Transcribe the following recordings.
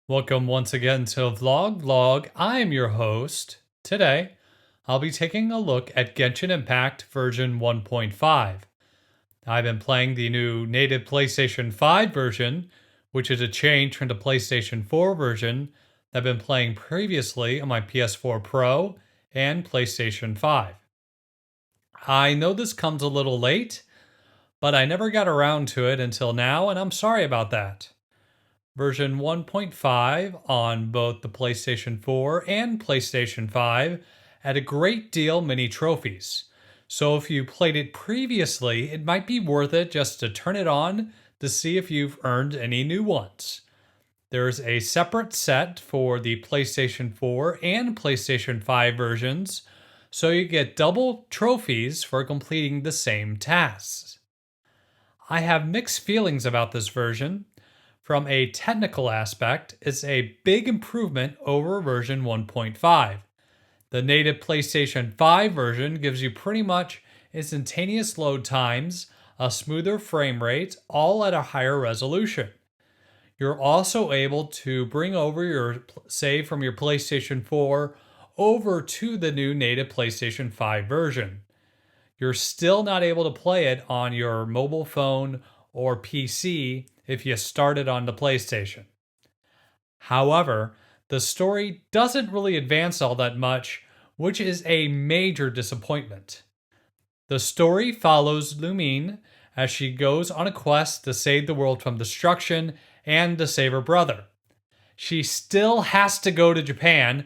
Welcome once again to Vlog. I am your host. Today, I'll be taking a look at Genshin Impact version 1.5. I've been playing the new native PlayStation 5 version, which is a change from the PlayStation 4 version that I've been playing previously on my PS4 Pro and PlayStation 5. I know this comes a little late, but I never got around to it until now, and I'm sorry about that. Version 1.5 on both the PlayStation 4 and PlayStation 5 had a great deal many trophies. So if you played it previously, it might be worth it just to turn it on to see if you've earned any new ones. There's a separate set for the PlayStation 4 and PlayStation 5 versions, so you get double trophies for completing the same tasks. I have mixed feelings about this version. From a technical aspect, it's a big improvement over version 1.5. The native PlayStation 5 version gives you pretty much instantaneous load times, a smoother frame rate, all at a higher resolution. You're also able to bring over your save from your PlayStation 4 over to the new native PlayStation 5 version. You're still not able to play it on your mobile phone or PC if you start it on the PlayStation. However, the story doesn't really advance all that much, which is a major disappointment. The story follows Lumine as she goes on a quest to save the world from destruction and to save her brother. She still has to go to Japan,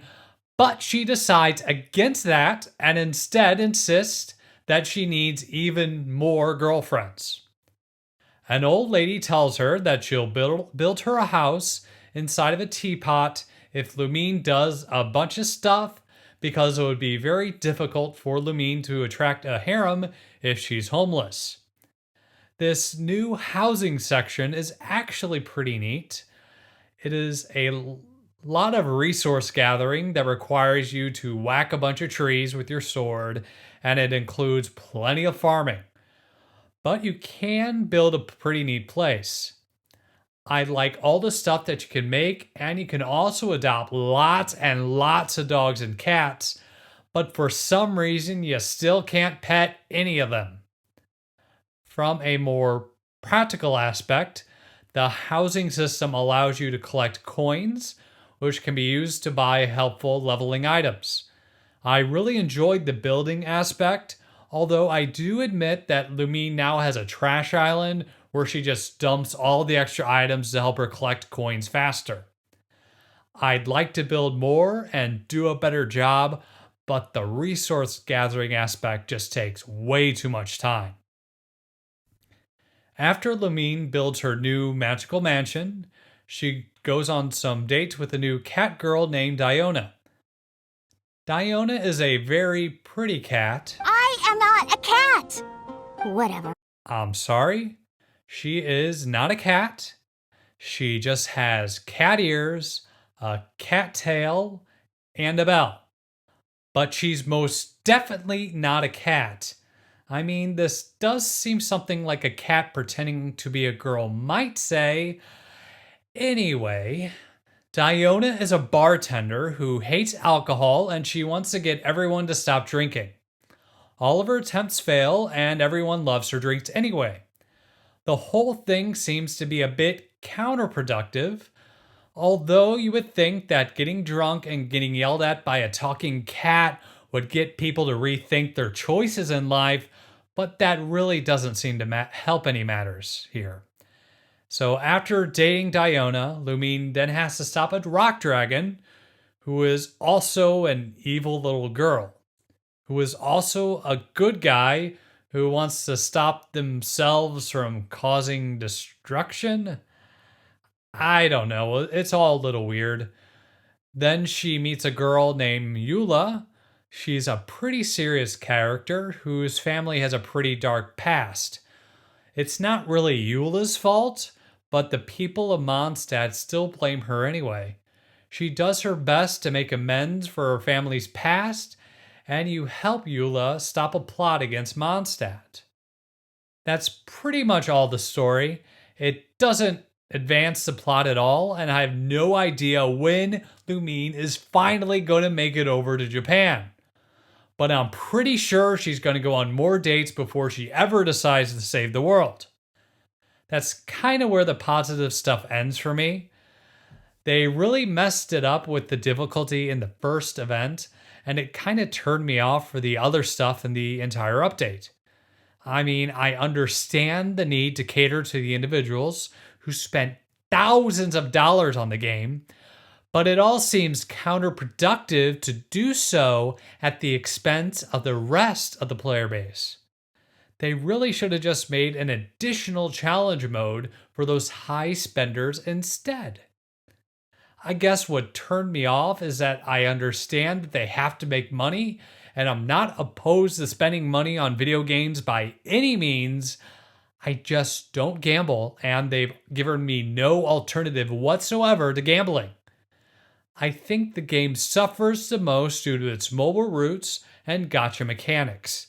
but she decides against that and instead insists that she needs even more girlfriends. An old lady tells her that she'll build her a house inside of a teapot if Lumine does a bunch of stuff, because it would be very difficult for Lumine to attract a harem if she's homeless. This new housing section is actually pretty neat. It is a lot of resource gathering that requires you to whack a bunch of trees with your sword, and it includes plenty of farming. But you can build a pretty neat place. I like all the stuff that you can make, and you can also adopt lots and lots of dogs and cats, but for some reason you still can't pet any of them. From a more practical aspect, the housing system allows you to collect coins, which can be used to buy helpful leveling items. I really enjoyed the building aspect, although I do admit that Lumine now has a trash island where she just dumps all the extra items to help her collect coins faster. I'd like to build more and do a better job, but the resource gathering aspect just takes way too much time. After Lumine builds her new magical mansion, she goes on some dates with a new cat girl named Diona. Diona is a very pretty cat. I am not a cat! Whatever. I'm sorry? She is not a cat. She just has cat ears, a cat tail, and a bell. But she's most definitely not a cat. I mean, this does seem something like a cat pretending to be a girl might say. Anyway, Diona is a bartender who hates alcohol and she wants to get everyone to stop drinking. All of her attempts fail and everyone loves her drinks anyway. The whole thing seems to be a bit counterproductive, although you would think that getting drunk and getting yelled at by a talking cat would get people to rethink their choices in life, but that really doesn't seem to help any matters here. So after dating Diona, Lumine then has to stop a rock dragon, who is also an evil little girl, who is also a good guy who wants to stop themselves from causing destruction. I don't know, it's all a little weird. Then she meets a girl named Eula. She's a pretty serious character whose family has a pretty dark past. It's not really Eula's fault, but the people of Mondstadt still blame her anyway. She does her best to make amends for her family's past, and you help Eula stop a plot against Mondstadt. That's pretty much all the story. It doesn't advance the plot at all, and I have no idea when Lumine is finally going to make it over to Japan. But I'm pretty sure she's going to go on more dates before she ever decides to save the world. That's kind of where the positive stuff ends for me. They really messed it up with the difficulty in the first event, and it kind of turned me off for the other stuff in the entire update. I mean, I understand the need to cater to the individuals who spent thousands of dollars on the game, but it all seems counterproductive to do so at the expense of the rest of the player base. They really should have just made an additional challenge mode for those high spenders instead. I guess what turned me off is that I understand that they have to make money, and I'm not opposed to spending money on video games by any means. I just don't gamble, and they've given me no alternative whatsoever to gambling. I think the game suffers the most due to its mobile roots and gacha mechanics.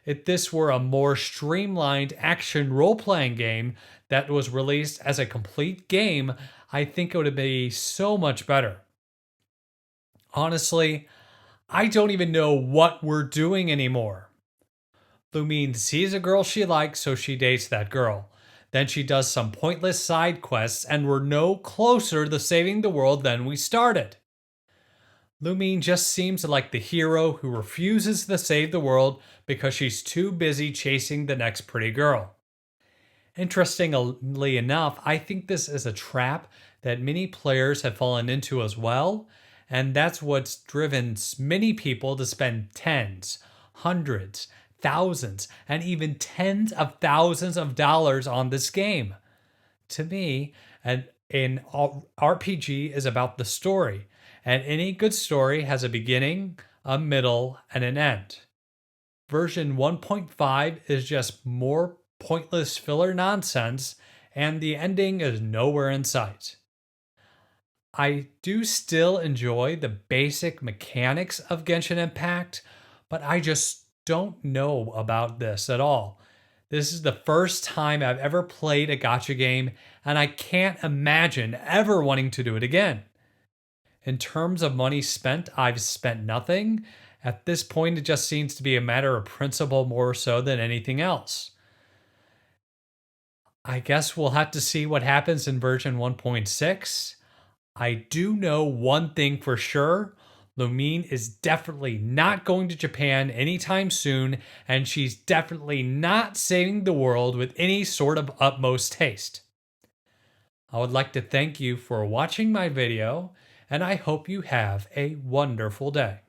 If this were a more streamlined action role-playing game that was released as a complete game, I think it would be so much better. Honestly, I don't even know what we're doing anymore. Lumine sees a girl she likes, so she dates that girl. Then she does some pointless side quests, and we're no closer to saving the world than we started. Lumine just seems like the hero who refuses to save the world because she's too busy chasing the next pretty girl. Interestingly enough, I think this is a trap that many players have fallen into as well, and that's what's driven many people to spend tens, hundreds, thousands, and even tens of thousands of dollars on this game. To me, an RPG is about the story, and any good story has a beginning, a middle, and an end. Version 1.5 is just more pointless filler nonsense, and the ending is nowhere in sight. I do still enjoy the basic mechanics of Genshin Impact, but I just don't know about this at all. This is the first time I've ever played a gacha game, and I can't imagine ever wanting to do it again. In terms of money spent, I've spent nothing. At this point, it just seems to be a matter of principle more so than anything else. I guess we'll have to see what happens in version 1.6. I do know one thing for sure. Lumine is definitely not going to Japan anytime soon, and she's definitely not saving the world with any sort of utmost haste. I would like to thank you for watching my video, and I hope you have a wonderful day.